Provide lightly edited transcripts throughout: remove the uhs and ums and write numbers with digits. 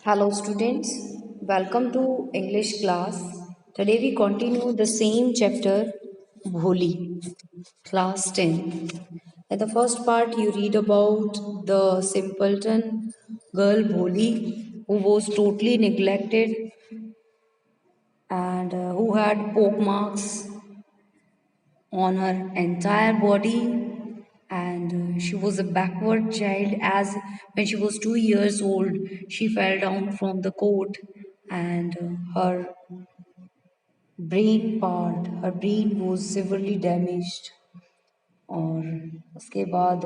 Hello students, welcome to English class. Today we continue the same chapter, Bholi, class 10. In the first part you read about the simpleton girl Bholi who was totally neglected and who had poke marks on her entire body, and she was a backward child as when she was 2 years old she fell down from the court, and her brain was severely damaged. और उसके बाद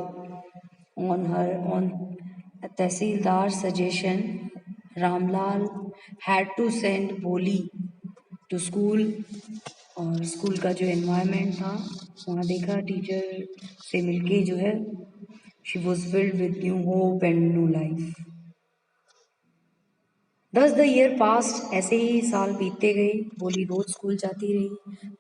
on tehsildar suggestion Ramlal had to send Boli to school, और school का जो environment था वहाँ देखा teacher से मिलके जो है she was filled with new hope and new life. दस द ईयर पास्ट, ऐसे ही साल बीतते गए. बोली रोज स्कूल जाती रही.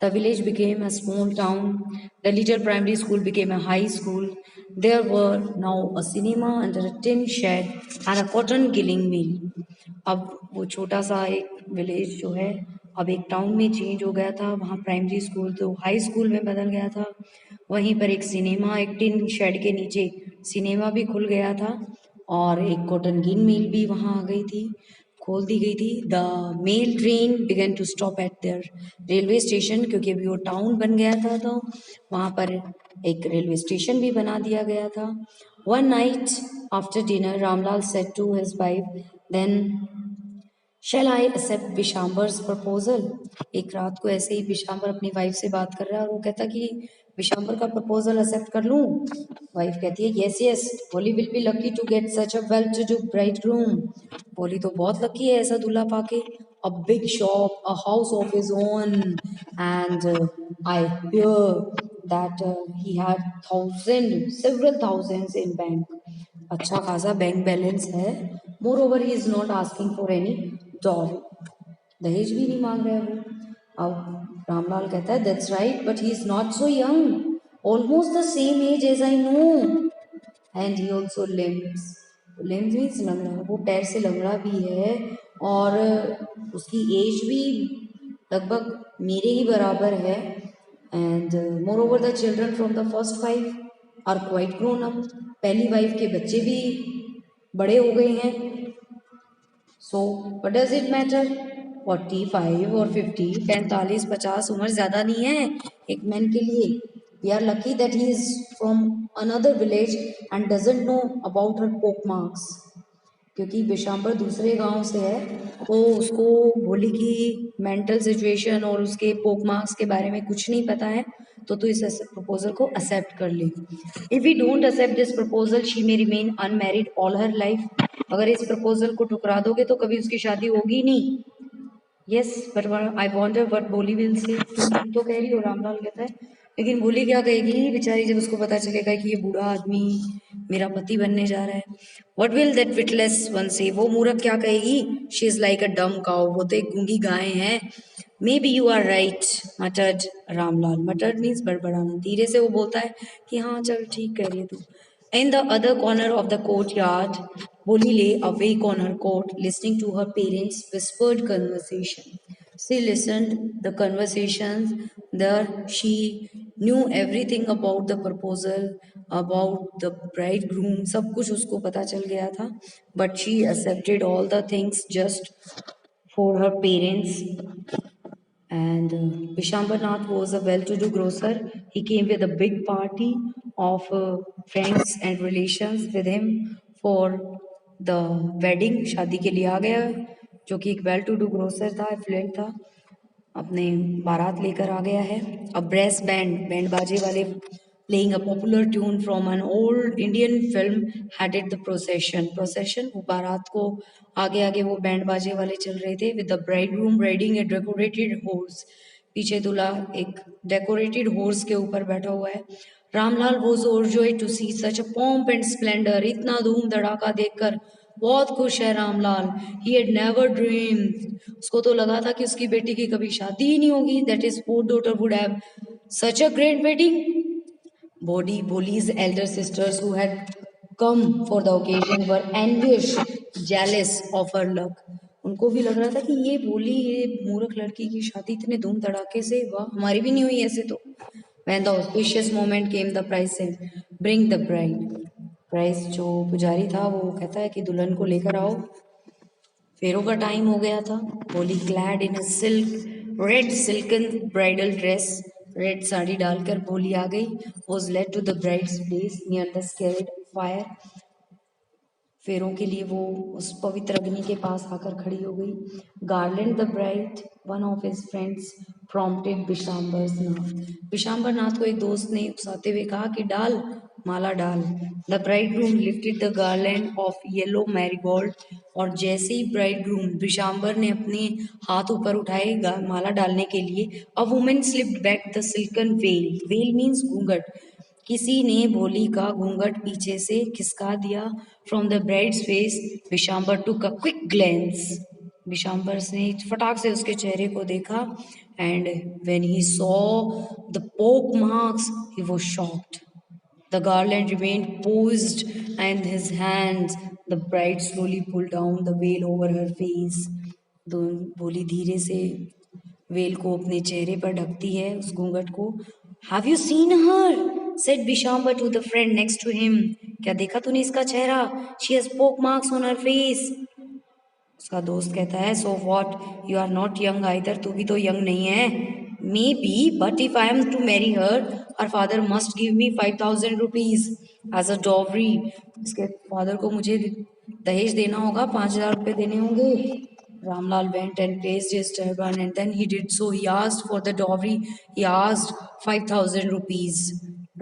The village became a small town. The little primary school became a high school. There were now a cinema under a tin shed and a cotton ginning mill. अब वो छोटा सा एक विलेज जो है अब एक टाउन में चेंज हो गया था. वहाँ प्राइमरी स्कूल तो हाई स्कूल में बदल गया था. वहीं पर एक सिनेमा, एक टिन शेड के नीचे सिनेमा भी खुल गया था, और एक कॉटन गिन मिल भी वहाँ आ गई थी, खोल दी गई थी. The mail train began to stop at their railway station, क्योंकि अभी वो टाउन बन गया था तो वहाँ पर एक रेलवे स्टेशन भी बना दिया गया था. One night after dinner Ramlal said to his wife, then shall I accept Vishambar's proposal. एक रात को ऐसे ही विशाम्बर अपनी वाइफ से बात कर रहा है और वो कहता कि विशाम्बर का प्रपोजल एक्सेप्ट कर लूं. वाइफ कहती है यस यस, बोली will be lucky to get such a well to do bridegroom. बोली तो बहुत लकी है ऐसा दूल्हा पाके. A big shop, a house of his own, and I hear that he had several thousands in bank. अच्छा खासा bank balance है. Moreover he is not asking for any dowry. दहेज भी नहीं मांग रहे वो. अब रामलाल कहता है that's right but he is not so young, almost the same age as I know, and he also limps. Limps means लंगड़ा, वो पैर से लंगड़ा भी है, और उसकी एज भी लगभग मेरे ही बराबर है. And moreover the children from the first wife are quite grown up. पहली वाइफ के बच्चे भी बड़े हो गए हैं. So what does it matter 45 और 50, 45 50 उम्र ज़्यादा नहीं है एक मैन के लिए. We are lucky that he is from another village and doesn't know about her pock marks. क्योंकि विशाम्बर दूसरे गांव से है तो उसको भोली की मेंटल सिचुएशन और उसके पोक मार्क्स के बारे में कुछ नहीं पता है. तो इस प्रपोजल को एक्सेप्ट कर ले. If we don't accept this proposal she may remain unmarried all her life. अगर इस प्रपोजल को ठुकरा दोगे तो कभी उसकी शादी होगी नहीं. यस बट आई वॉन्टर वट बोली विल से. तुम तो कह रही हो, रामलाल कहता है, लेकिन बोली क्या कहेगी बेचारी जब उसको पता चलेगा कि ये बूढ़ा आदमी मेरा पति बनने जा रहा है. What will that witless one से, वो मूर्ख क्या कहेगी. शी इज लाइक अ डम काउ, वो तो एक गूंगी गाय है. Maybe you are right muttered Ramlal. Muttered means बड़बड़ाना. धीरे से वो बोलता है कि हाँ चल ठीक कह रही है तू. In the other corner of the courtyard, Bolly lay awake on her cot, listening to her parents' whispered conversation. She listened the conversations. There she knew everything about the proposal, about the bridegroom. सब कुछ उसको पता चल गया था. But she accepted all the things just for her parents. And Vishambarnath was a well-to-do grocer. He came with a big party of friends and relations with him for the wedding. शादी के लिए आ गया, जो कि एक well to do grocer था, effluent था, अपने बारात लेकर आ गया है. A brass band, बैंड बाजे वाले, playing a popular tune from an old Indian film headed the procession. Procession, वो बारात को आगे आगे वो बैंड बाजे वाले चल रहे थे. With the bridegroom riding a decorated horse. पीछे दूल्हा एक डेकोरेटेड हॉर्स के ऊपर बैठा हुआ है. Ramlal was overjoyed to see such a pomp and splendor. इतना धूम धड़ाका देखकर बहुत खुश है Ramlal. He had never dreamed. उसको तो लगा था कि उसकी बेटी की कभी शादी ही नहीं होगी. That his poor daughter would have such a great wedding. Bolly's elder sisters who had come for the occasion were envious jealous of her luck. उनको भी लग रहा था कि ये बोली, ये मूर्ख लड़की की शादी इतने धूम धड़ाके से, वाह हमारी भी नहीं हुई ऐसे तो. When the auspicious moment came, the priest said, "Bring the bride." Price जो पुजारी था वो कहता है कि दुल्हन को लेकर आओ. फेरों का टाइम हो गया था. Bholi clad in a silk red silken bridal dress, red sari डालकर भोली आ गई. Was led to the bride's place near the sacred fire. फेरों के लिए वो उस पवित्र अग्नि के पास आकर खड़ी हो गई. Garland the bride, one of his friends prompted Vishambarnath. Vishambarnath को एक दोस्त ने उकसाते हुए कहा कि डाल, माला डाल. The bride groom lifted the garland of yellow marigold. और जैसे ही ब्राइड ग्रूम विशांबर ने अपने हाथ ऊपर उठाए माला डालने के लिए, a woman slipped back the silken veil. Veil means घूंघट. किसी ने भोली का घूंघट पीछे से खिसका दिया. From the bride's face Vishambar took a quick glance. Vishambar ने फटाक से उसके चेहरे को देखा. And when he saw the pock marks he was shocked. The garland remained posed in his hands. The bride slowly pulled down the veil over her face. भोली धीरे से वेल को अपने चेहरे पर ढकती है, उस घूंघट को. Have you seen her? Said Bishamba to the friend next to him. क्या देखा तूने इसका चेहरा? She has poke marks on her face. उसका दोस्त कहता है, so what, you are not young either. तू भी तो यंग नहीं है. Maybe, but if I am to marry her father must give me 5,000 rupees as a dowry. इसके फादर को मुझे दहेज देना होगा, 5,000 रुपये देने होंगे. Ramlal went and placed his turban and then he did so. He asked for the dowry. He asked 5,000 rupees.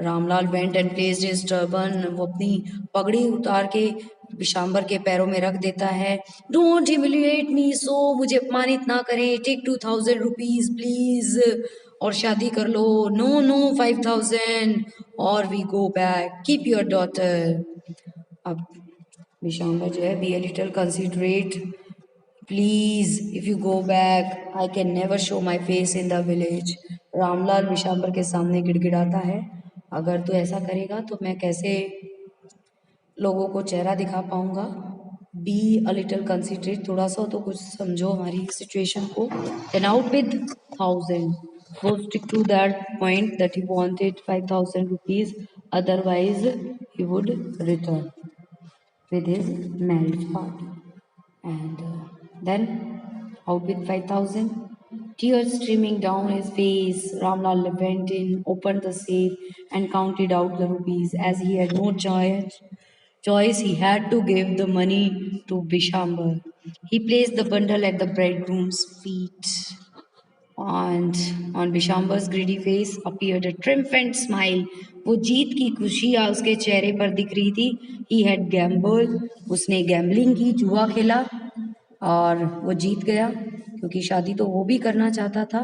Ramlal went and placed his turban. वो अपनी पगड़ी उतार के विशांबर के पैरों में रख देता है. Don't humiliate me so. मुझे अपमानित ना करें. Take 2,000 rupees please. और शादी कर लो. No no 5,000 or we go back. Keep your daughter. अब विशांबर जो है, be a little considerate. Please if you go back I can never show my face in the village. Ramlal Vishambar के सामने गिड़गिड़ाता है, अगर तू ऐसा करेगा तो मैं कैसे लोगों को चेहरा दिखा पाऊंगा. बी अ लिटिल कंसिडरेट, थोड़ा सा तो कुछ समझो हमारी सिचुएशन को. Then out with 1,000. वो stick to that point that he wanted 5,000 rupees, otherwise he would return with his marriage party. And then out with 5,000, tears streaming down his face, Ramlal went in, opened the safe and counted out the rupees. As he had no choice, he had to give the money to Bishambar. He placed the bundle at the bridegroom's feet. And on Bishambar's greedy face appeared a triumphant smile. वो जीत की खुशी उसके चेहरे पर दिख रही थी. He had gambled, उसने गैम्बलिंग की, जुआ खेला और वो जीत गया, क्योंकि शादी तो वो भी करना चाहता था,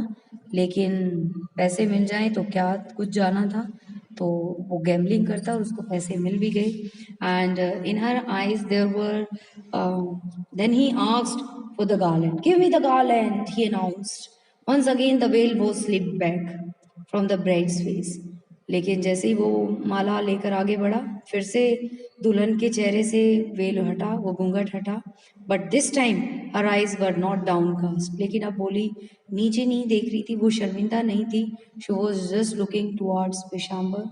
लेकिन पैसे मिल जाएं तो क्या कुछ जाना था. तो वो गैम्बलिंग करता और उसको पैसे मिल भी गए. And in her eyes there were, then he asked for the garland. Give me the garland, he announced. Once again the veil was slipped back from the bride's face. लेकिन जैसे ही वो माला लेकर आगे बढ़ा, फिर से दुल्हन के चेहरे से वेल हटा, वो घूंघट हटा. But this time her eyes were not downcast. लेकिन अब बोली नीचे नहीं देख रही थी, वो शर्मिंदा नहीं थी. She was just looking towards Vishambar.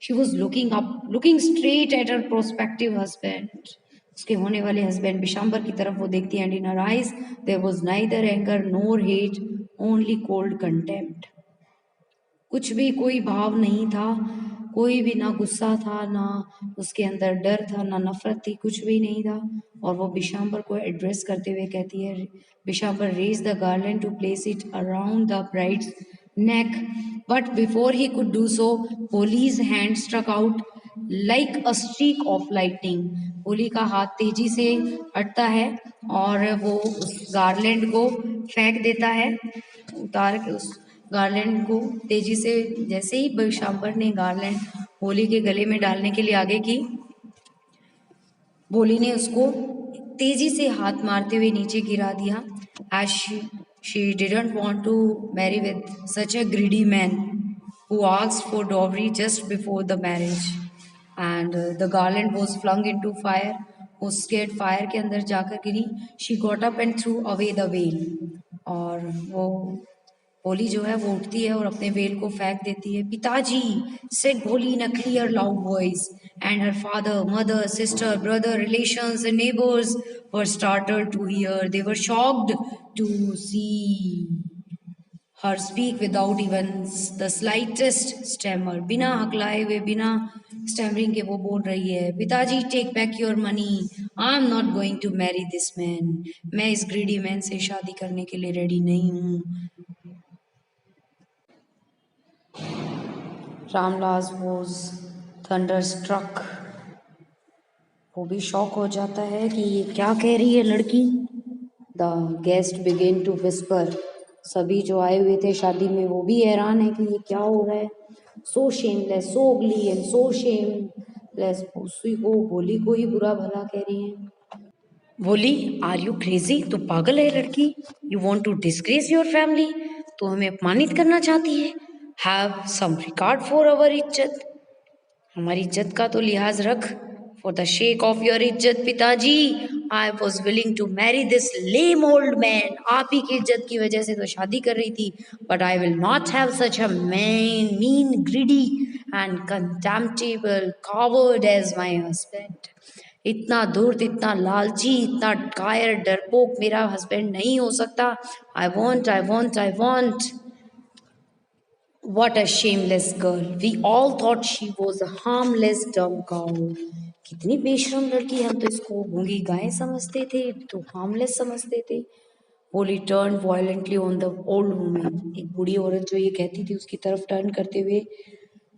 She was looking up, looking straight at her prospective husband. उसके होने वाले हस्बैंड विशांबर की तरफ वो देखती. And in her eyes there was neither anger nor hate, only cold contempt. कुछ भी, कोई भाव नहीं था, कोई भी ना गुस्सा था, ना उसके अंदर डर था, ना नफरत थी, कुछ भी नहीं था. और वो विशांबर को एड्रेस करते हुए कहती है, Vishambar raise the garland to place it around the bride's neck, but before he could do so, Holi's hand struck out like a streak of lightning. Holi का हाथ तेजी से हटता है और वो उस गार्लैंड को फेंक देता है, उतार के उस गार्लैंड को तेजी से. जैसे ही विशांबर ने गार्लैंड होली के गले में डालने के लिए आगे की, भोली ने उसको तेजी से हाथ मारते हुए नीचे गिरा दिया. As she didn't want to marry with such a greedy man who asked for dowry just before the marriage. And the garland was flung into fire. वो स्केर्ड फायर के अंदर जाकर गिरी. She got up and threw away the veil. और वो भोली जो है वो उठती है और अपने वेल को फेंक देती है. पिताजी, said Bholi in a clear loud voice, and her father, mother, sister, brother, relations and neighbors were startled to hear. They were shocked to see her speak without even the slightest stammer. बिना हकलाए हुए, बिना stammering के वो बोल रही है, पिताजी, take back your money, I am not going to marry this man. मैं इस ग्रीडी मैन से शादी करने के लिए रेडी नहीं हूँ. Ramlal was thunderstruck. वो भी शॉक हो जाता है कि ये क्या कह रही है लड़की. The guest began to whisper. सभी जो आए हुए थे शादी में वो भी हैरान है कि ये क्या हो रहा है. So shameless, so ugly and so shameless. उसी को, भोली को ही बुरा भला कह रही है. भोली, आर यू क्रेजी? तू पागल है लड़की. You want to disgrace your family. तो हमें अपमानित करना चाहती है. Have some regard for our इज्जत. हमारी इज्जत का तो लिहाज रख. For the sake of your इज्जत पिताजी, I was willing to marry this lame old man. आप ही की इज्जत की वजह से तो शादी कर रही थी. But I will not have such a mean greedy and contemptible coward as my husband. इतना धूर्त, इतना लालची, इतना कायर, डरपोक मेरा हस्बैंड नहीं हो सकता. I want, I want, I want. What a shameless girl. We all thought she was a harmless dumb cow. कितनी बेशरम लड़की. हम तो इसको गूंगी गाय समझते थे, तो हार्मलेस समझते थे. Polly turned violently on the old woman. एक बूढ़ी औरत जो ये कहती थी उसकी तरफ टर्न करते हुए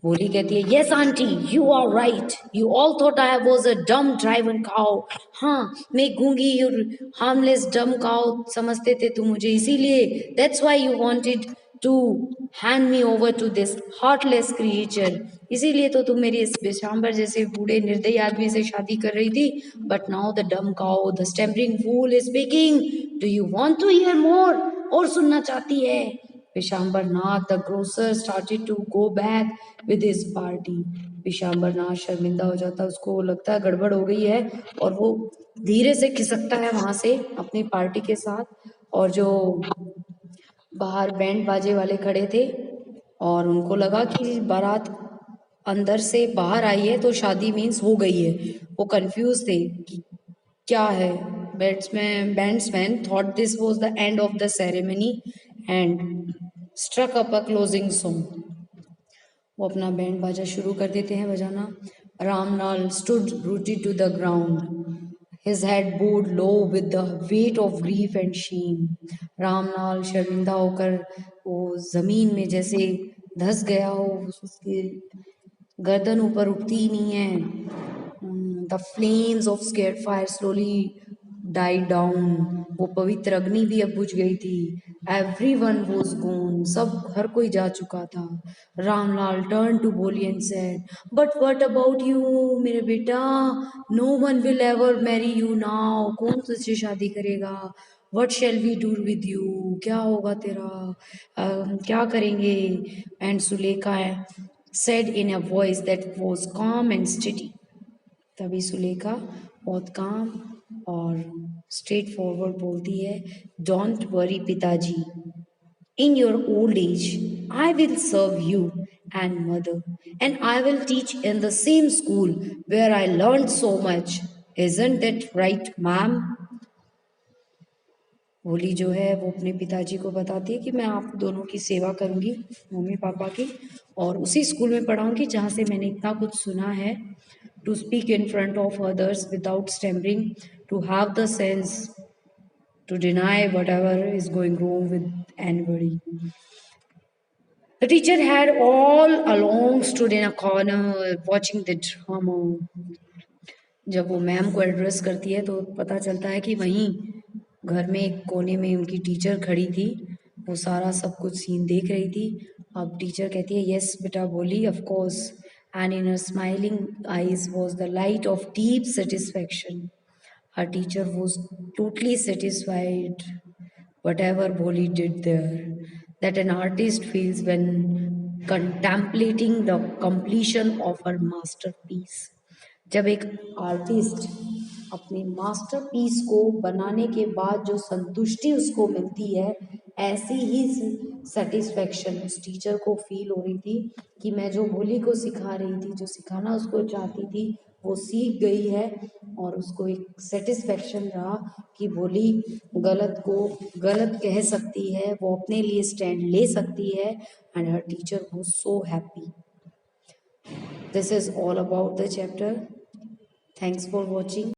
भोली कहती है, yes aunty, you are right. You all thought I was a dumb driven cow. हाँ, मैं गूंगी और हार्मलेस डम काउ समझते थे तुम मुझे, इसीलिए that's why you wanted to hand me over to this heartless creature. इसीलिए तो तुम मेरी इस बेशांबर जैसे बूढ़े निर्दयी आदमी से शादी कर रही थी. But now the dumb cow, the stammering fool is speaking. Do you want to hear more? और सुनना चाहती है? Vishambharnath, the grocer, started to go back with his party. विशांबरनाथ शर्मिंदा हो जाता है. उसको लगता है गड़बड़ हो गई है और वो धीरे से खिसकता है वहां से अपनी पार्टी के साथ. और जो बाहर बैंड बाजे वाले खड़े थे और उनको लगा कि बारात अंदर से बाहर आई है तो शादी मीन्स हो गई है. वो कंफ्यूज थे कि क्या है. Bandsmen thought this was the end of the ceremony and struck up a closing song. वो अपना बैंड बाजा शुरू कर देते हैं बजाना. Ramlal stood rooted to the ground, his head bowed low with the weight of grief and shame. Ramlal शर्मिंदा होकर वो जमीन में जैसे धस गया हो. उसकी गर्दन ऊपर उठती ही नहीं है. The flames of sacred fire slowly died down. वो पवित्र अग्नि भी अब बुझ गई थी. Everyone was gone. सब हर कोई जा चुका था. Ramlal turn to Bholi and said, but what about you मेरे बेटा? No one will ever marry you now. कौन तुझसे शादी करेगा? What shall we do with you? क्या होगा तेरा? क्या करेंगे? And Sulekha said in a voice that was calm and steady. तभी सुलेखा बहुत काम और स्ट्रेट फॉरवर्ड बोलती है, डोंट वरी पिताजी, in your old age I will serve you and mother and I will teach in the same school where I learn so much. Isn't that right ma'am? Bholi जो है वो अपने पिताजी को बताती है कि मैं आप दोनों की सेवा करूंगी, मम्मी पापा की, और उसी स्कूल में पढ़ाऊंगी जहाँ से मैंने इतना कुछ सुना है. To speak in front of others without stammering, to have the sense to deny whatever is going wrong with anybody. The teacher had all along stood in a corner watching the drama. जब वो ma'am को address करती है तो पता चलता है कि वहीं घर में एक कोने में उनकी टीचर खड़ी थी. वो सारा सब कुछ सीन देख रही थी. अब टीचर कहती है, यस बेटा बोली, of course. And in her smiling eyes was the light of deep satisfaction. Her teacher was totally satisfied whatever Bholi did there, that an artist feels when contemplating the completion of her masterpiece. जब एक artist अपने masterpiece को बनाने के बाद जो संतुष्टि उसको मिलती है, ऐसी ही सेटिस्फेक्शन उस टीचर को फील हो रही थी कि मैं जो भोली को सिखा रही थी, जो सिखाना उसको चाहती थी, वो सीख गई है। और उसको एक सेटिस्फेक्शन रहा कि भोली गलत को गलत कह सकती है, वो अपने लिए स्टैंड ले सकती है, and her teacher was so happy. This is all about the chapter. Thanks for watching.